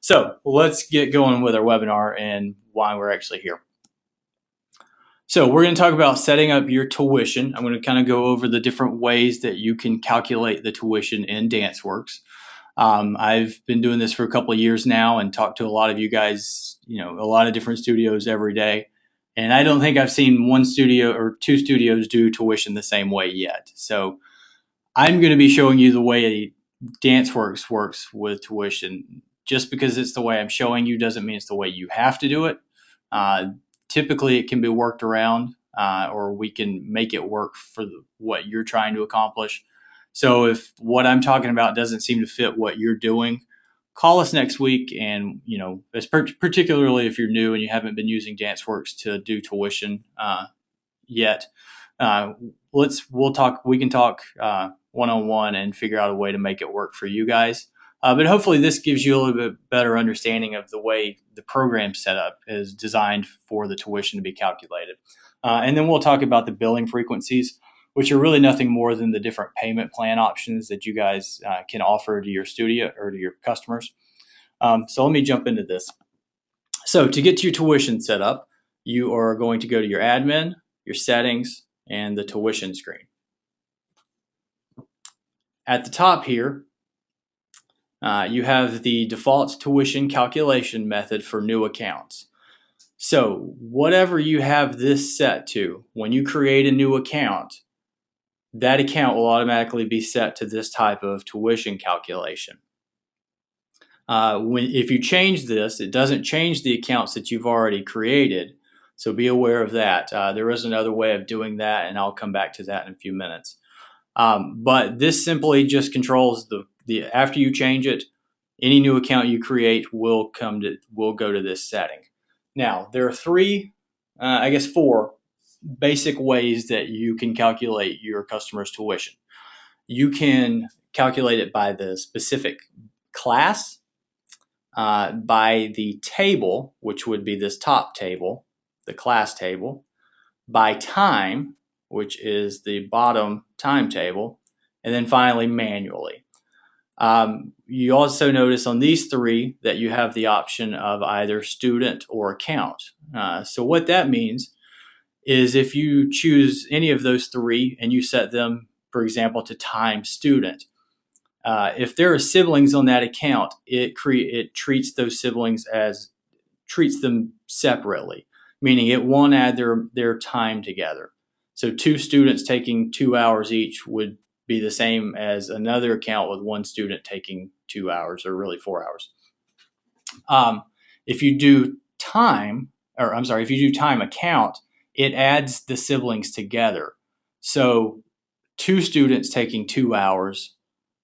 So let's get going with our webinar and why we're actually here. So we're going to talk about setting up your tuition. I'm going to kind of go over the different ways that you can calculate the tuition in DanceWorks. I've been doing this for a couple of years now and talked to a lot of you guys, a lot of different studios every day. And I don't think I've seen one studio or two studios do tuition the same way yet. So I'm going to be showing you the way DanceWorks works with tuition. Just because it's the way I'm showing you doesn't mean it's the way you have to do it. Typically, it can be worked around, or we can make it work for what you're trying to accomplish. So if what I'm talking about doesn't seem to fit what you're doing, call us next week. And, particularly if you're new and you haven't been using DanceWorks to do tuition yet, we can talk one-on-one and figure out a way to make it work for you guys. But hopefully this gives you a little bit better understanding of the way the program setup is designed for the tuition to be calculated. And then we'll talk about the billing frequencies, which are really nothing more than the different payment plan options that you guys can offer to your studio or to your customers. So let me jump into this. So to get to your tuition set up, you are going to go to your admin, your settings, and the tuition screen. At the top here, you have the default tuition calculation method for new accounts. So whatever you have this set to, when you create a new account, that account will automatically be set to this type of tuition calculation. If you change this, it doesn't change the accounts that you've already created. So be aware of that. There is another way of doing that, and I'll come back to that in a few minutes. But this simply just controls after you change it, any new account you create will go to this setting. Now, there are four basic ways that you can calculate your customer's tuition. You can calculate it by the specific class, by the table, which would be this top table, the class table, by time, which is the bottom timetable, and then finally manually. You also notice on these three that you have the option of either student or account. So what that means is if you choose any of those three and you set them, for example, to time student, if there are siblings on that account, it treats those siblings treats them separately, meaning it won't add their time together. So 2 students taking 2 hours each would be the same as another account with 1 student taking 2 hours, or really 4 hours. If you do time account, it adds the siblings together. So 2 students taking 2 hours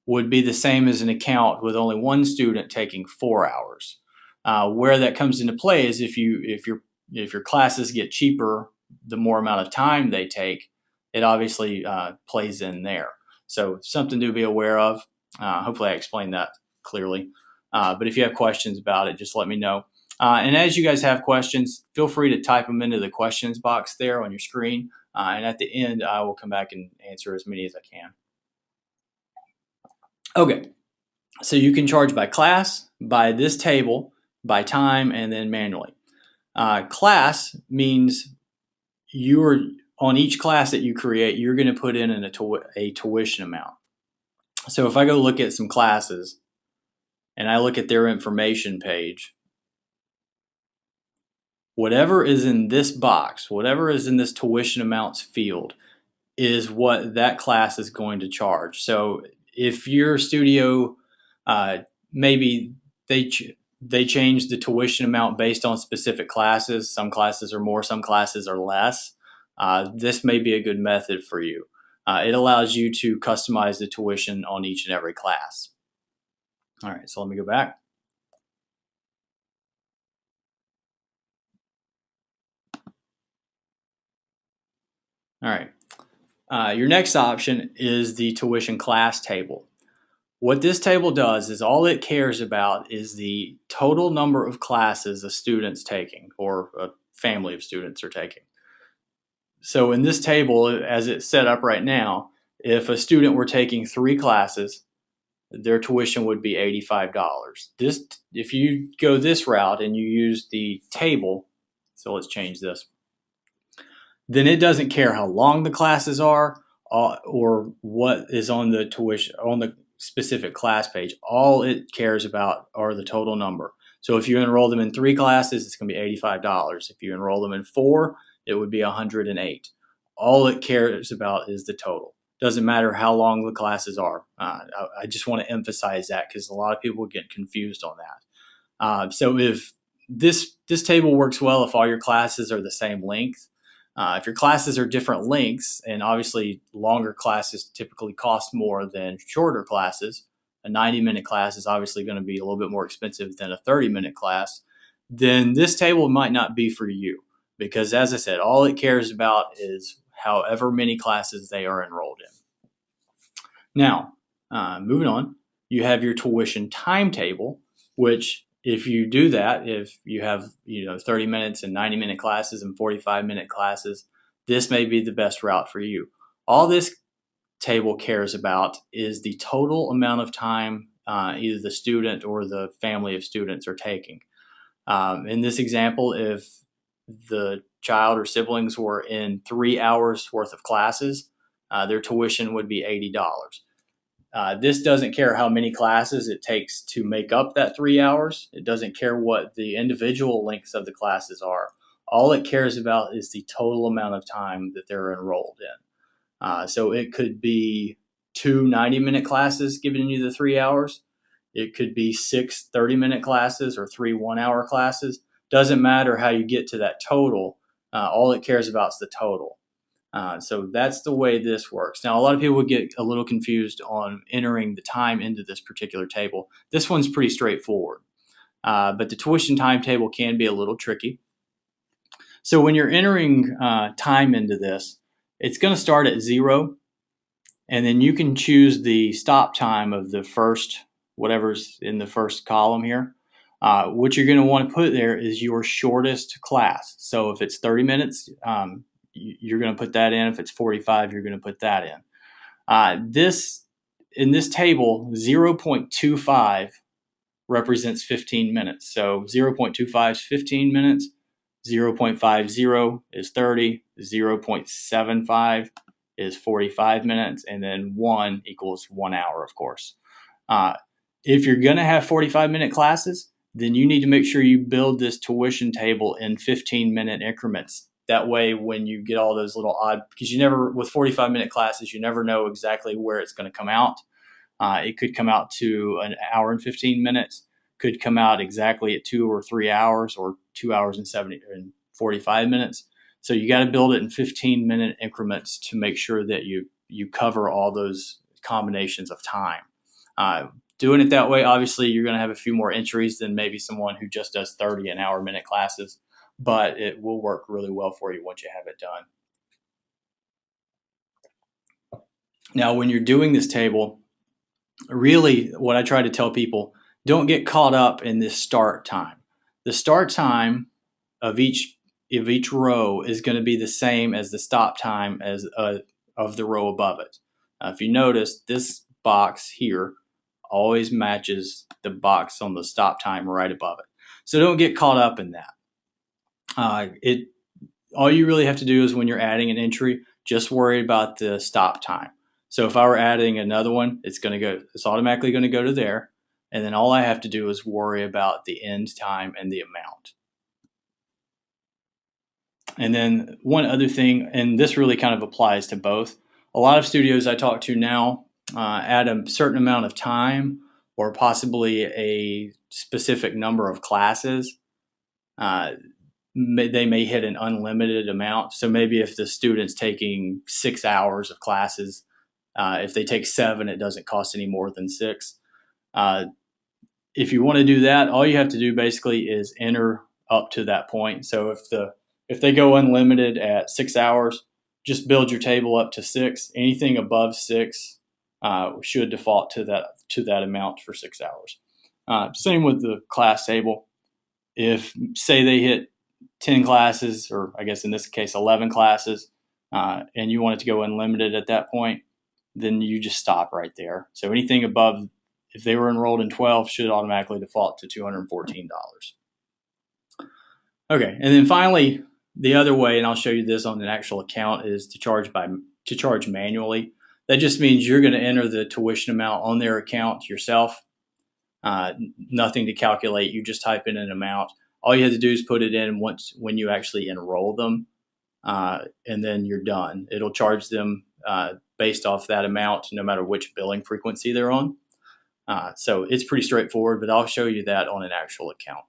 would be the same as an account with only 1 student taking 4 hours. Where that comes into play is if your classes get cheaper, the more amount of time they take, it obviously plays in there. So something to be aware of. Hopefully I explained that clearly. But if you have questions about it, just let me know. And as you guys have questions, feel free to type them into the questions box there on your screen. And at the end, I will come back and answer as many as I can. Okay, so you can charge by class, by this table, by time, and then manually. Class means on each class that you create, you're going to put in a tuition amount. So if I go look at some classes and I look at their information page, whatever is in this box, whatever is in this tuition amounts field, is what that class is going to charge. So if your studio, maybe they change the tuition amount based on specific classes. Some classes are more, some classes are less. This may be a good method for you. It allows you to customize the tuition on each and every class. All right, so let me go back. All right, your next option is the tuition class table. What this table does is all it cares about is the total number of classes a student's taking, or a family of students are taking. So in this table, as it's set up right now, if a student were taking 3 classes, their tuition would be $85. This, if you go this route and you use the table, so let's change this, then it doesn't care how long the classes are or what is on the tuition on the specific class page. All it cares about are the total number. So if you enroll them in 3 classes, it's going to be $85. If you enroll them in 4, it would be $108. All it cares about is the total. Doesn't matter how long the classes are. I just want to emphasize that because a lot of people get confused on that. So if this table works well if all your classes are the same length. If your classes are different lengths, and obviously longer classes typically cost more than shorter classes, a 90-minute class is obviously going to be a little bit more expensive than a 30-minute class, then this table might not be for you because, as I said, all it cares about is however many classes they are enrolled in. Now, moving on, you have your tuition timetable, which if you do that, if you have 30 minutes and 90-minute classes and 45-minute classes, this may be the best route for you. All this table cares about is the total amount of time either the student or the family of students are taking. In this example, if the child or siblings were in 3 hours worth of classes, their tuition would be $80. This doesn't care how many classes it takes to make up that 3 hours. It doesn't care what the individual lengths of the classes are. All it cares about is the total amount of time that they're enrolled in. So it could be 2 90-minute classes giving you the 3 hours. It could be 6 30-minute classes or 3 1-hour classes. Doesn't matter how you get to that total. All it cares about is the total. So that's the way this works. Now, a lot of people would get a little confused on entering the time into this particular table. This one's pretty straightforward, but the tuition timetable can be a little tricky. So when you're entering time into this, it's going to start at 0, and then you can choose the stop time of the first, whatever's in the first column here. What you're going to want to put there is your shortest class. So if it's 30 minutes, you're going to put that in. If it's 45, you're going to put that in. In this table, 0.25 represents 15 minutes. So 0.25 is 15 minutes, 0.50 is 30, 0.75 is 45 minutes, and then 1 equals 1 hour, of course. If you're going to have 45-minute classes, then you need to make sure you build this tuition table in 15-minute increments. That way, when you get all those little odd, because with 45-minute classes, you never know exactly where it's going to come out. It could come out to an hour and 15 minutes, could come out exactly at 2 or 3 hours, or 2 hours and 45 minutes. So you got to build it in 15-minute increments to make sure that you cover all those combinations of time. Doing it that way, obviously, you're going to have a few more entries than maybe someone who just does 30 an hour minute classes, but it will work really well for you once you have it done. Now, when you're doing this table, really what I try to tell people, don't get caught up in this start time. The start time of each row is going to be the same as the stop time of the row above it. If you notice, this box here always matches the box on the stop time right above it. So don't get caught up in that. All you really have to do is when you're adding an entry, just worry about the stop time. So if I were adding another one, it's automatically going to go to there. And then all I have to do is worry about the end time and the amount. And then one other thing, and this really kind of applies to both. A lot of studios I talk to now add a certain amount of time or possibly a specific number of classes. They may hit an unlimited amount. So maybe if the student's taking 6 hours of classes, if they take 7, it doesn't cost any more than 6. If you want to do that, all you have to do basically is enter up to that point. So if they go unlimited at 6 hours, just build your table up to 6. Anything above 6 should default to that amount for 6 hours. Same with the class table. If, say, they hit 10 classes, or I guess in this case 11 classes, and you want it to go unlimited at that point, then you just stop right there. So anything above if they were enrolled in 12, should automatically default to $214. Okay, and then finally, the other way, and I'll show you this on an actual account, is to charge manually. That just means you're going to enter the tuition amount on their account yourself. Nothing to calculate. You just type in an amount. All you have to do is put it in when you actually enroll them, and then you're done. It'll charge them based off that amount, no matter which billing frequency they're on. So it's pretty straightforward, but I'll show you that on an actual account.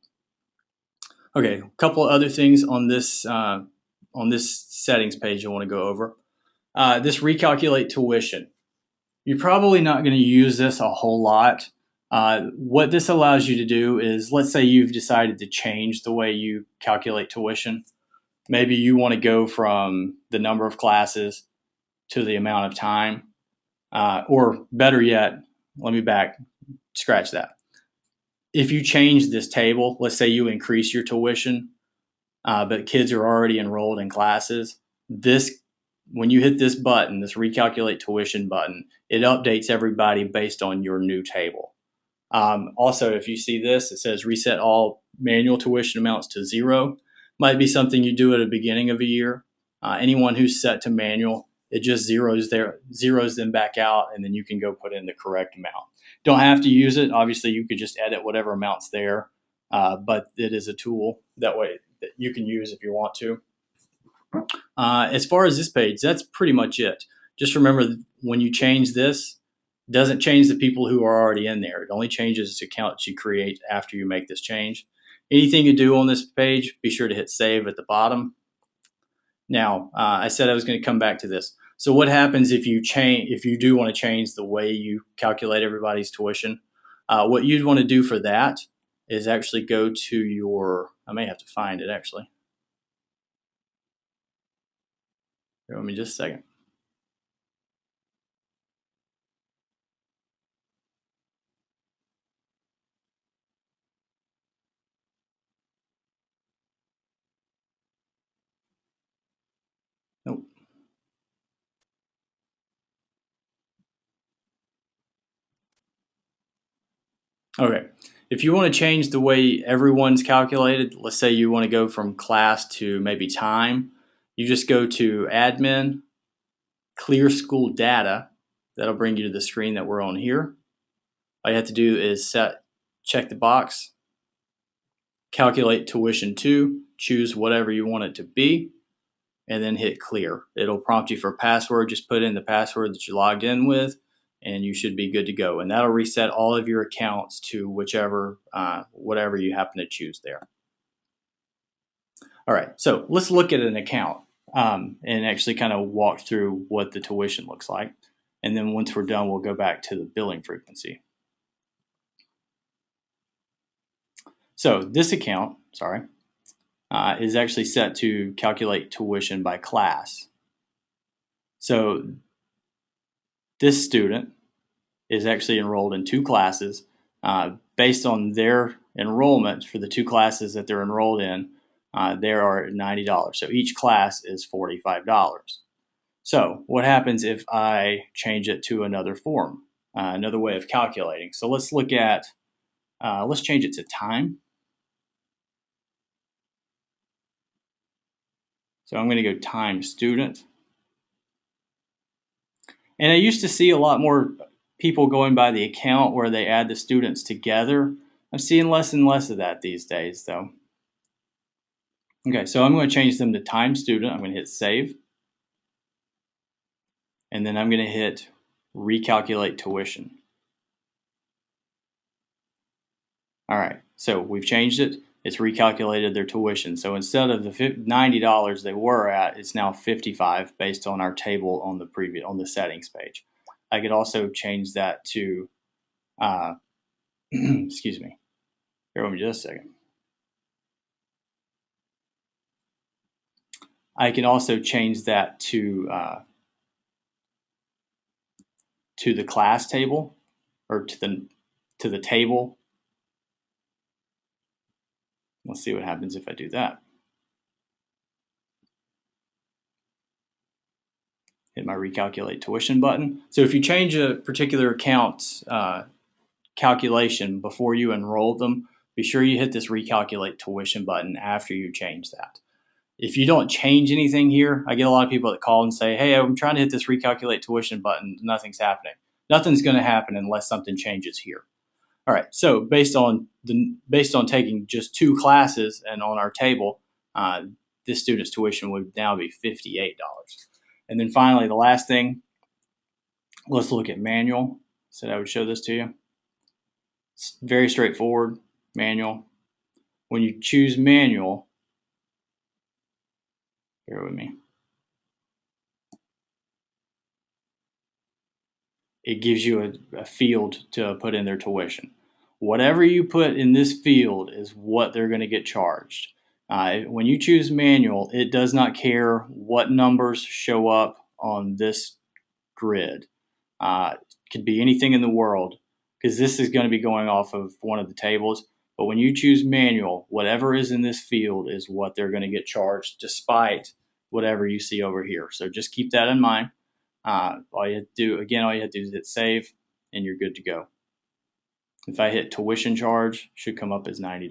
Okay, a couple of other things on this settings page I want to go over. This recalculate tuition. You're probably not going to use this a whole lot. What this allows you to do is, let's say you've decided to change the way you calculate tuition. Maybe you want to go from the number of classes to the amount of time. Or better yet, let me scratch that. If you change this table, let's say you increase your tuition, but kids are already enrolled in classes, when you hit this button, this recalculate tuition button, it updates everybody based on your new table. Also, if you see this, it says reset all manual tuition amounts to 0. Might be something you do at the beginning of a year. Anyone who's set to manual, it just zeroes them back out, and then you can go put in the correct amount. Don't have to use it. Obviously, you could just edit whatever amount's there, but it is a tool that you can use if you want to. As far as this page, that's pretty much it. Just remember, when you change this, it doesn't change the people who are already in there. It only changes the accounts you create after you make this change. Anything you do on this page, be sure to hit save at the bottom. Now, I said I was going to come back to this. So what happens if you do want to change the way you calculate everybody's tuition? What you'd want to do for that is actually go to I may have to find it actually. Give me just a second. Nope. Okay. If you want to change the way everyone's calculated, let's say you want to go from class to maybe time, you just go to admin, clear school data. That'll bring you to the screen that we're on here. All you have to do is check the box, calculate tuition to, choose whatever you want it to be, and then hit clear. It'll prompt you for a password. Just put in the password that you logged in with, and you should be good to go. And that'll reset all of your accounts to whatever you happen to choose there. All right, so let's look at an account and actually kind of walk through what the tuition looks like. And then once we're done, we'll go back to the billing frequency. So this account, is actually set to calculate tuition by class. So this student is actually enrolled in 2 classes. Based on their enrollment for the 2 classes that they're enrolled in, they are at $90. So each class is $45. So what happens if I change it to another form, another way of calculating? So let's look at, let's change it to time. So I'm going to go time student. And I used to see a lot more people going by the account where they add the students together. I'm seeing less and less of that these days, though. Okay, so I'm going to change them to time student. I'm going to hit save. And then I'm going to hit recalculate tuition. All right, so we've changed it. It's recalculated their tuition. So instead of the $90 they were at, it's now $55 based on our table on the settings page. I could also change that to, excuse me, bear with me just a second. I can also change that to the class table, or to the table. Let's see what happens if I do that. Hit my recalculate tuition button. So if you change a particular account calculation before you enroll them, be sure you hit this recalculate tuition button after you change that. If you don't change anything here, I get a lot of people that call and say, hey, I'm trying to hit this recalculate tuition button, nothing's happening. Nothing's going to happen unless something changes here. All right, so based on taking just 2 classes and on our table, this student's tuition would now be $58. And then finally, the last thing, let's look at manual. So I would show this to you. It's very straightforward, manual. When you choose manual, bear with me, it gives you a field to put in their tuition. Whatever you put in this field is what they're going to get charged. When you choose manual, it does not care what numbers show up on this grid. It could be anything in the world, because this is going to be going off of one of the tables. But when you choose manual, whatever is in this field is what they're going to get charged, despite whatever you see over here. So just keep that in mind. All you have to do is hit save, and you're good to go. If I hit tuition charge, should come up as $90.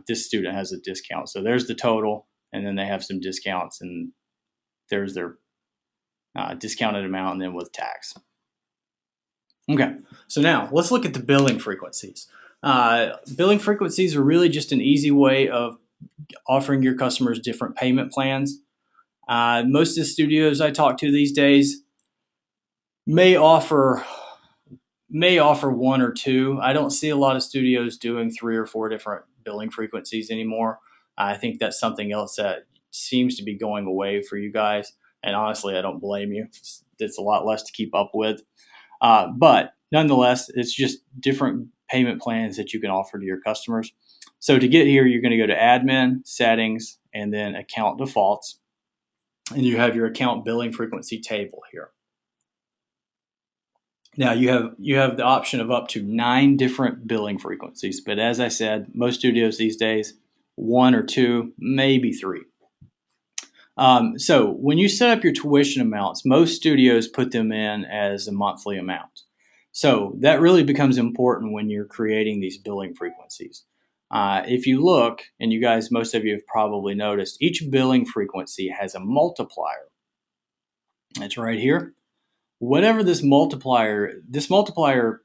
This student has a discount, so there's the total, and then they have some discounts, and there's their discounted amount, and then with tax. Okay, so now let's look at the billing frequencies. Billing frequencies are really just an easy way of offering your customers different payment plans. Most of the studios I talk to these days may offer 1 or 2. I don't see a lot of studios doing 3 or 4 different billing frequencies anymore. I think that's something else that seems to be going away for you guys. And honestly, I don't blame you. It's a lot less to keep up with. But nonetheless, it's just different payment plans that you can offer to your customers. So to get here, you're going to go to admin, settings, and then account defaults. And you have your account billing frequency table here. Now you have the option of up to 9 different billing frequencies, but as I said, most studios these days, 1 or 2, maybe 3. So when you set up your tuition amounts, most studios put them in as a monthly amount. So that really becomes important when you're creating these billing frequencies. If you look, and you guys, most of you have probably noticed, each billing frequency has a multiplier. It's right here. Whatever this multiplier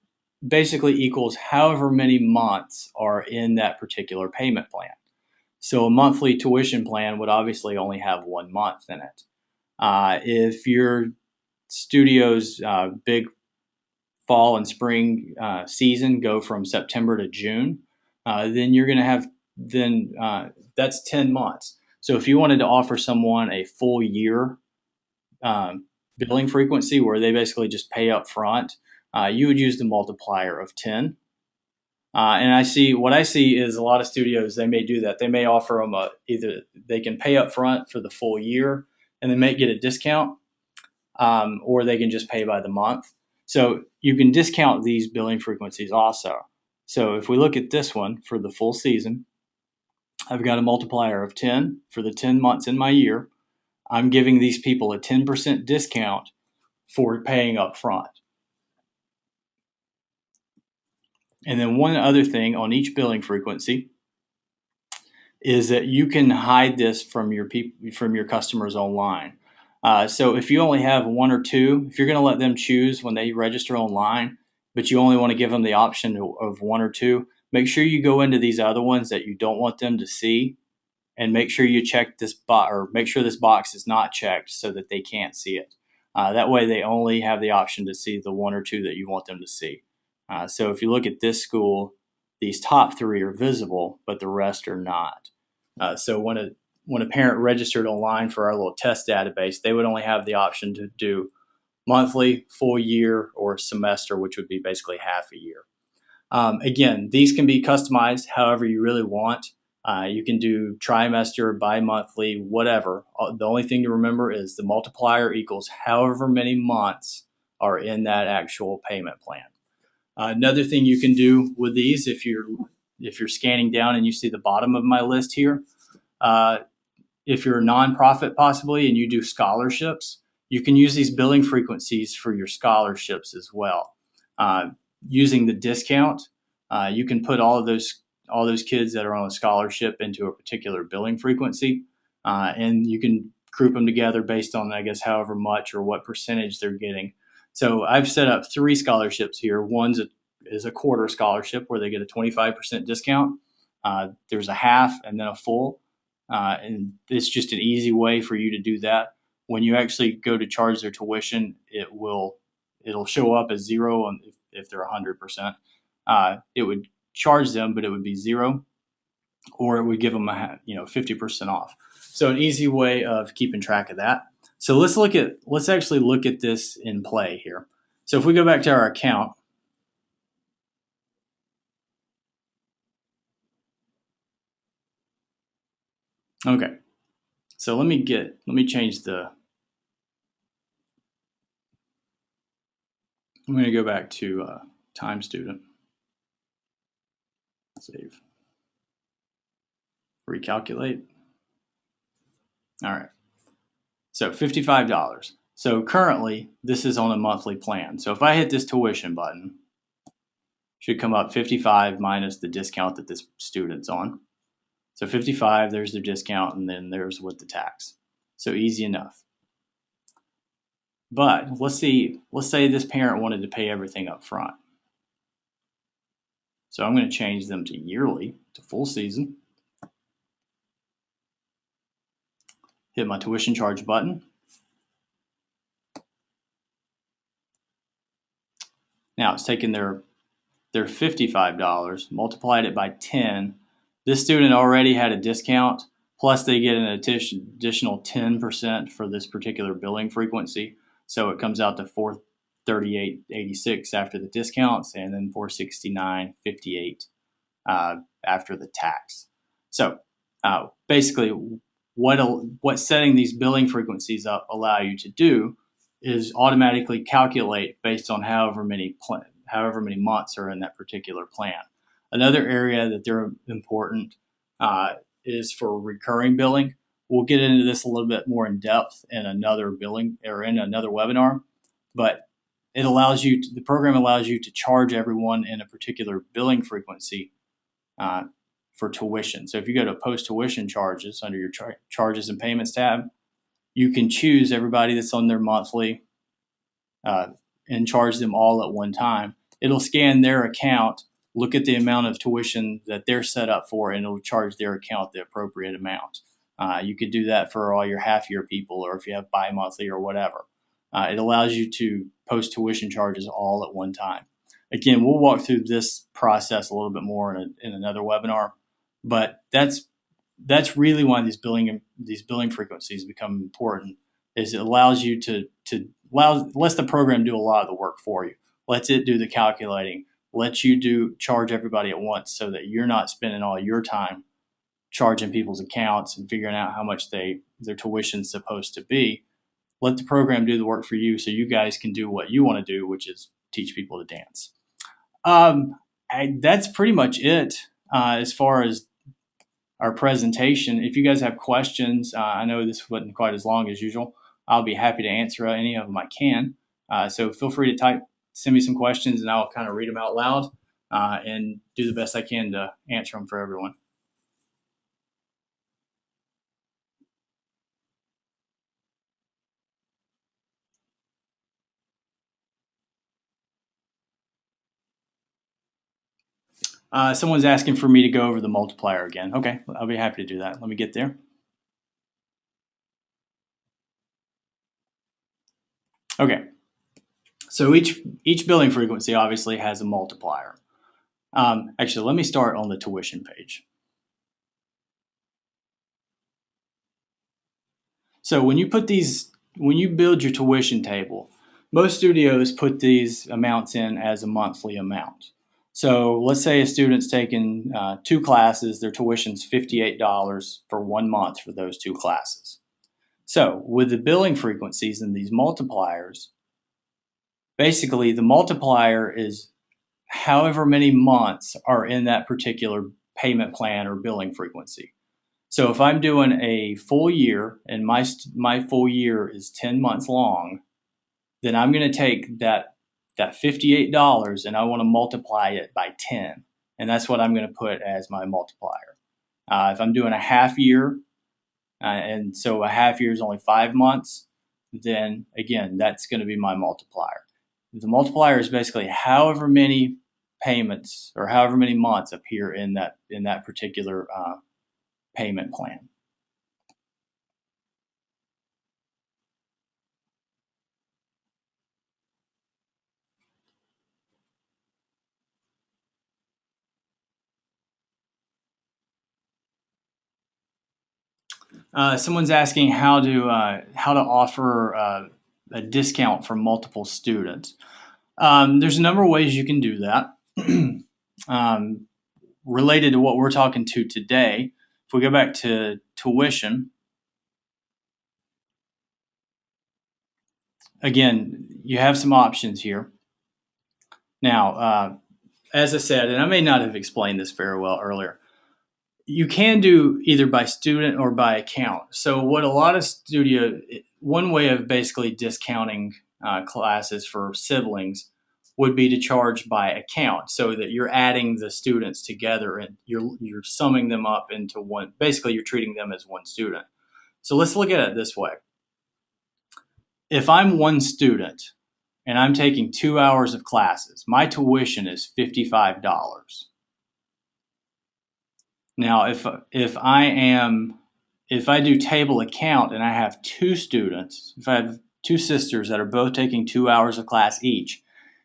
basically equals however many months are in that particular payment plan. So a monthly tuition plan would obviously only have 1 month in it. If your studio's big fall and spring season go from September to June, then you're going to have, that's 10 months. So if you wanted to offer someone a full year billing frequency where they basically just pay up front, you would use the multiplier of 10. And what I see is a lot of studios, they may do that. They may offer them either they can pay up front for the full year and they may get a discount, or they can just pay by the month. So you can discount these billing frequencies also. So if we look at this one for the full season, I've got a multiplier of 10 for the 10 months in my year. I'm giving these people a 10% discount for paying up front. And then one other thing on each billing frequency is that you can hide this from your customers online. So if you only have 1 or 2, if you're going to let them choose when they register online, but you only want to give them the option of 1 or 2, make sure you go into these other ones that you don't want them to see, and make sure you check this box, or make sure this box is not checked so that they can't see it. That way they only have the option to see the 1 or 2 that you want them to see. So if you look at this school, these top 3 are visible, but the rest are not. So when a parent registered online for our little test database, they would only have the option to do monthly, full year, or semester, which would be basically half a year. Again, these can be customized however you really want. You can do trimester, bi-monthly, whatever. The only thing to remember is the multiplier equals however many months are in that actual payment plan. Another thing you can do with these, if you're scanning down and you see the bottom of my list here, if you're a nonprofit possibly and you do scholarships, you can use these billing frequencies for your scholarships as well. using the discount, you can put all those kids that are on a scholarship into a particular billing frequency, and you can group them together based on, I guess, however much or what percentage they're getting. So I've set up 3 scholarships here. Is a quarter scholarship where they get a 25% discount. There's a half and then a full, and it's just an easy way for you to do that. When you actually go to charge their tuition, it'll show up as zero if they're 100%. It would charge them, but it would be zero, or it would give them 50% off. So an easy way of keeping track of that. So let's actually look at this in play here. So if we go back to our account, okay. So let me change I'm going to go back to time student. Save. Recalculate. All right. So $55. So currently this is on a monthly plan. So if I hit this tuition button, it should come up 55 minus the discount that this student's on. So 55, there's their discount, and then there's with the tax. So easy enough. But let's say this parent wanted to pay everything up front. So I'm going to change them to yearly, to full season. Hit my tuition charge button. Now it's taken their $55, multiplied it by 10. This student already had a discount, plus they get an additional 10% for this particular billing frequency. So it comes out to $438.86 after the discounts, and then $469.58 after the tax. So basically, what setting these billing frequencies up allow you to do is automatically calculate based on however many months are in that particular plan. Another area that they're important is for recurring billing. We'll get into this a little bit more in depth in another webinar, but the program allows you to charge everyone in a particular billing frequency for tuition. So if you go to post tuition charges under your charges and payments tab, you can choose everybody that's on their monthly and charge them all at one time. It'll scan their account, look at the amount of tuition that they're set up for, and it'll charge their account the appropriate amount. You could do that for all your half-year people, or if you have bi-monthly or whatever. It allows you to post tuition charges all at one time. Again, we'll walk through this process a little bit more in another webinar, but that's really why these billing frequencies become important. Is it allows you lets the program do a lot of the work for you. Lets it do the calculating. Lets you charge everybody at once, so that you're not spending all your time charging people's accounts and figuring out how much their tuition's supposed to be. Let the program do the work for you, so you guys can do what you want to do, which is teach people to dance. That's pretty much it as far as our presentation. If you guys have questions, I know this wasn't quite as long as usual. I'll be happy to answer any of them I can. So feel free to send me some questions, and I'll kind of read them out loud and do the best I can to answer them for everyone. Someone's asking for me to go over the multiplier again. Okay, I'll be happy to do that. Let me get there. Okay, so each billing frequency obviously has a multiplier. Actually, let me start on the tuition page. So when you build your tuition table, most studios put these amounts in as a monthly amount. So let's say a student's taken 2 classes, their tuition's $58 for 1 month for those 2 classes. So with the billing frequencies and these multipliers, basically the multiplier is however many months are in that particular payment plan or billing frequency. So if I'm doing a full year and my full year is 10 months long, then I'm going to take that that $58, and I want to multiply it by 10. And that's what I'm going to put as my multiplier. If I'm doing a half year, and so a half year is only 5 months, then again, that's going to be my multiplier. The multiplier is basically however many payments or however many months appear in that particular payment plan. Someone's asking how to offer a discount for multiple students. There's a number of ways you can do that. Related to what we're talking to today, if we go back to tuition, again, you have some options here. Now, as I said, and I may not have explained this very well earlier, you can do either by student or by account. So what a lot of one way of basically discounting classes for siblings would be to charge by account, so that you're adding the students together and you're summing them up into one. Basically, you're treating them as one student. So let's look at it this way. If I'm one student and I'm taking 2 hours of classes, my tuition is $55. Now, if I do table account and I have two students, if I have two sisters that are both taking 2 hours of class each,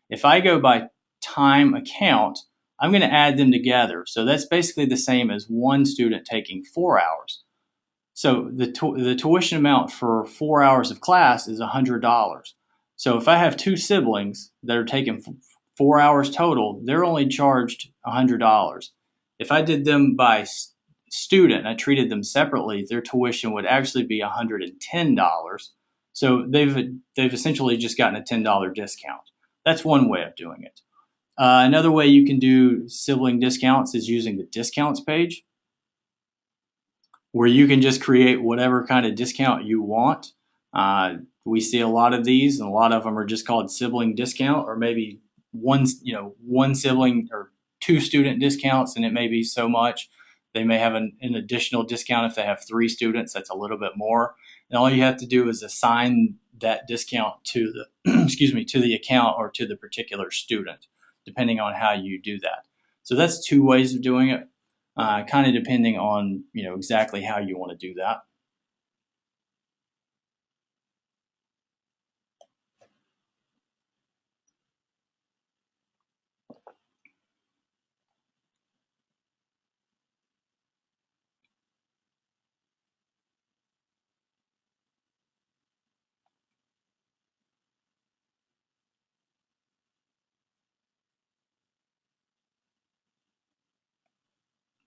if I go by time account, I'm going to add them together. So that's basically the same as one student taking 4 hours. So the tuition amount for 4 hours of class is $100. So if I have two siblings that are taking 4 hours total, they're only charged $100. If I did them by student, I treated them separately, their tuition would actually be $110. So they've essentially just gotten a $10 discount. That's one way of doing it. Another way you can do sibling discounts is using the discounts page, where you can just create whatever kind of discount you want. We see a lot of these, and a lot of them are just called sibling discount, or maybe one sibling or two student discounts, and it may be so much. They may have an additional discount if they have 3 students. That's a little bit more. And all you have to do is assign that discount to the to the account or to the particular student, depending on how you do that. So that's 2 ways of doing it, kind of depending on exactly how you want to do that.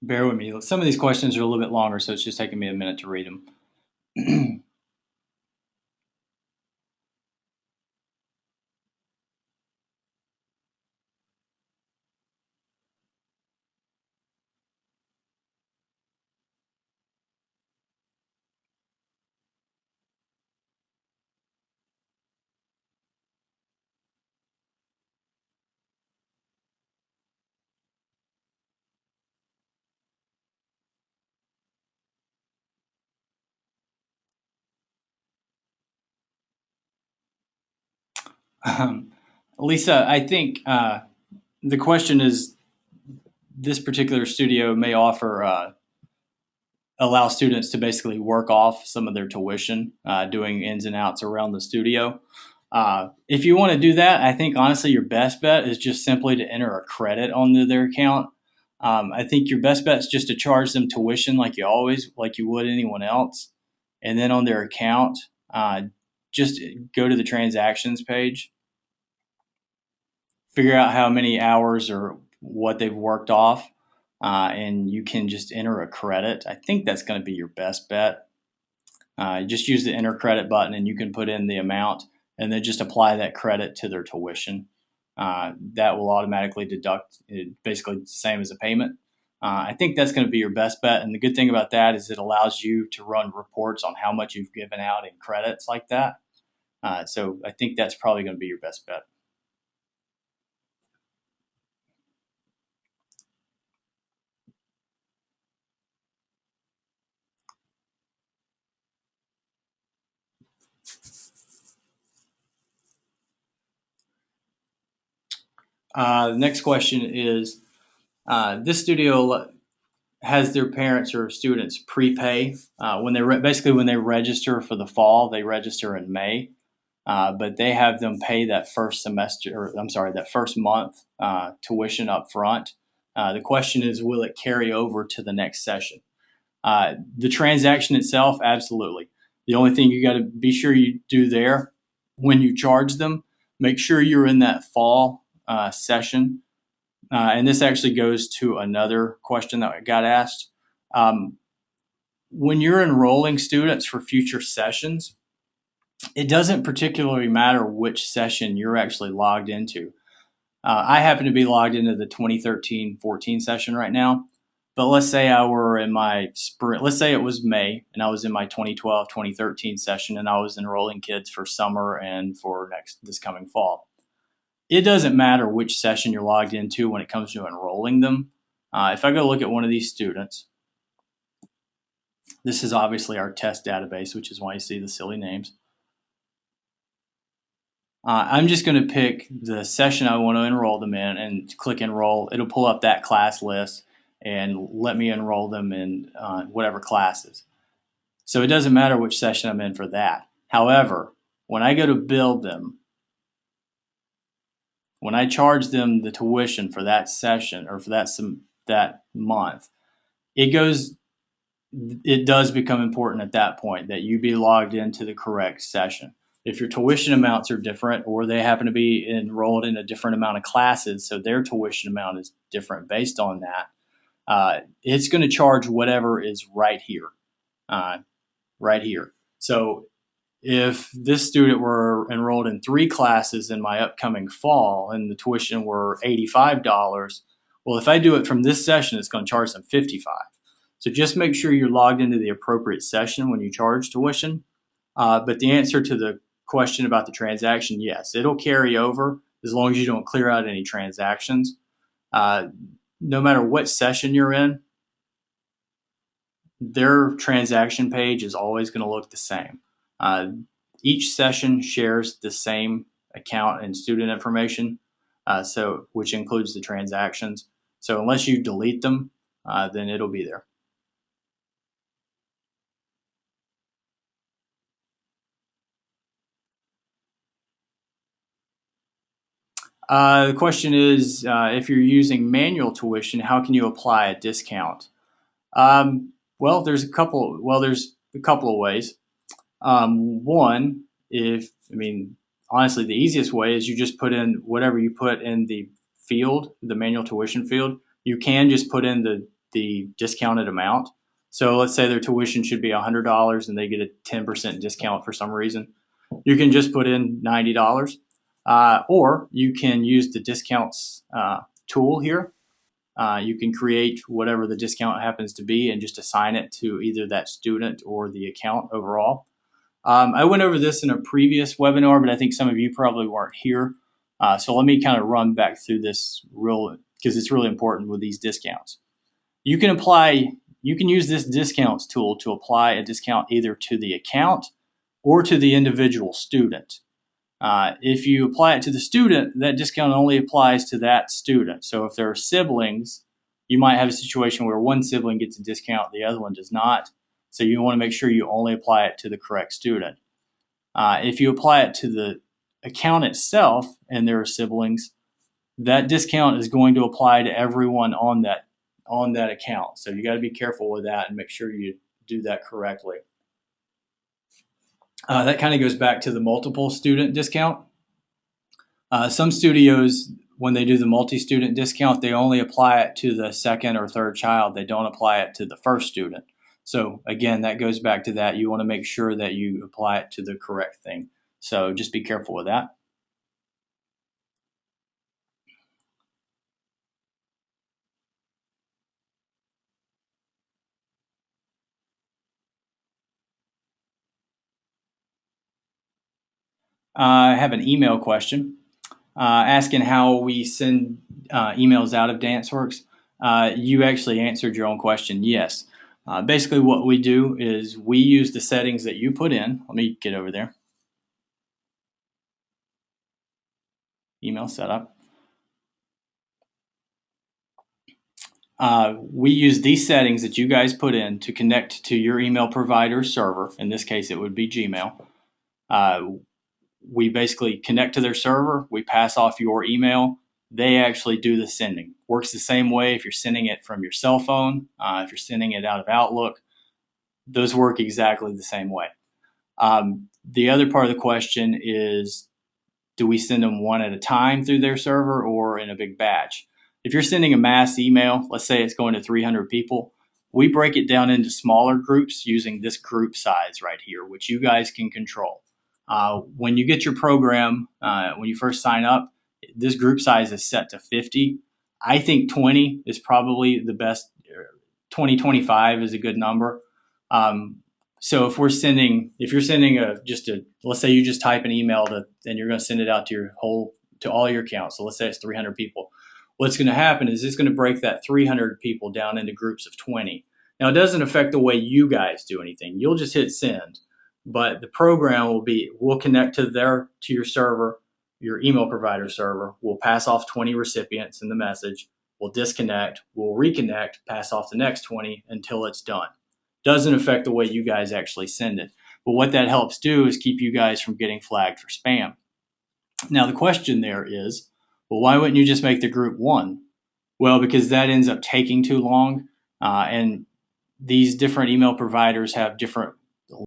Bear with me. Some of these questions are a little bit longer, so it's just taking me a minute to read them. Lisa, I think the question is, this particular studio may offer allow students to basically work off some of their tuition, doing ins and outs around the studio. If you want to do that, I think honestly your best bet is just simply to enter a credit onto their account. I think your best bet is just to charge them tuition like you would anyone else, and then on their account, just go to the transactions page, figure out how many hours or what they've worked off, and you can just enter a credit. I think that's going to be your best bet. Just use the enter credit button and you can put in the amount and then just apply that credit to their tuition. That will automatically deduct, basically the same as a payment. I think that's going to be your best bet. And the good thing about that is it allows you to run reports on how much you've given out in credits like that. So I think that's probably going to be your best bet. The next question is, this studio has their parents or students prepay when they basically when they register for the fall. They register in May, but they have them pay that first semester, or I'm sorry, that first month tuition up front. The question is, will it carry over to the next session? The transaction itself, absolutely. The only thing you got to be sure you do there when you charge them, make sure you're in that fall session. And this actually goes to another question that got asked. Um, when you're enrolling students for future sessions, it doesn't particularly matter which session you're actually logged into. I happen to be logged into the 2013-14 session right now, but let's say I were in my spring, let's say it was May and I was in my 2012-2013 session and I was enrolling kids for summer and for this coming fall. It doesn't matter which session you're logged into when it comes to enrolling them. If I go look at one of these students, this is obviously our test database, which is why you see the silly names. I'm just going to pick the session I want to enroll them in and click enroll. It'll pull up that class list and let me enroll them in whatever classes. So it doesn't matter which session I'm in for that. However, when I go to build them, when I charge them the tuition for that session or for that month, it does become important at that point that you be logged into the correct session. If your tuition amounts are different or they happen to be enrolled in a different amount of classes, so their tuition amount is different based on that, it's going to charge whatever is right here. Right here. So if this student were enrolled in 3 classes in my upcoming fall and the tuition were $85, well, if I do it from this session, it's going to charge them $55. So just make sure you're logged into the appropriate session when you charge tuition. But the answer to the question about the transaction, yes, it'll carry over as long as you don't clear out any transactions. No matter what session you're in, their transaction page is always going to look the same. Each session shares the same account and student information, which includes the transactions. So unless you delete them, then it'll be there. The question is, if you're using manual tuition, how can you apply a discount? Well, there's a couple. Well, there's a couple of ways. One, honestly, the easiest way is you just put in whatever you put in the field, the manual tuition field. You can just put in the discounted amount. So let's say their tuition should be $100 and they get a 10% discount for some reason. You can just put in $90. Or you can use the discounts tool here. You can create whatever the discount happens to be and just assign it to either that student or the account overall. I went over this in a previous webinar, but I think some of you probably weren't here. So let me kind of run back through this because it's really important with these discounts. You can use this discounts tool to apply a discount either to the account or to the individual student. If you apply it to the student, that discount only applies to that student. So if there are siblings, you might have a situation where one sibling gets a discount, the other one does not. So you want to make sure you only apply it to the correct student. If you apply it to the account itself and there are siblings, that discount is going to apply to everyone on that account. So you got to be careful with that and make sure you do that correctly. That kind of goes back to the multiple student discount. Some studios, when they do the multi-student discount, they only apply it to the second or third child. They don't apply it to the first student. So again, that goes back to that. You want to make sure that you apply it to the correct thing. So just be careful with that. I have an email question asking how we send emails out of DanceWorks. You actually answered your own question. Yes. Basically, what we do is we use the settings that you put in. Let me get over there. Email setup. We use these settings that you guys put in to connect to your email provider server. In this case, it would be Gmail. We basically connect to their server. We pass off your email. They actually do the sending. Works the same way if you're sending it from your cell phone, if you're sending it out of Outlook. Those work exactly the same way. The other part of the question is, do we send them one at a time through their server or in a big batch? If you're sending a mass email, let's say it's going to 300 people, we break it down into smaller groups using this group size right here, which you guys can control. When you get your program, when you first sign up, this group size is set to 50. I think 20 is probably the best. 20, 25 is a good number. So if you're sending let's say you just type an email and you're going to send it out to all your accounts. So let's say it's 300 people. What's going to happen is it's going to break that 300 people down into groups of 20. Now it doesn't affect the way you guys do anything. You'll just hit send, but the program will connect to your server, your email provider server. We'll pass off 20 recipients in the message. We'll disconnect. We'll reconnect. Pass off the next 20 until it's done. Doesn't affect the way you guys actually send it. But what that helps do is keep you guys from getting flagged for spam. Now the question there is, well, why wouldn't you just make the group one? Well, because that ends up taking too long, and these different email providers have different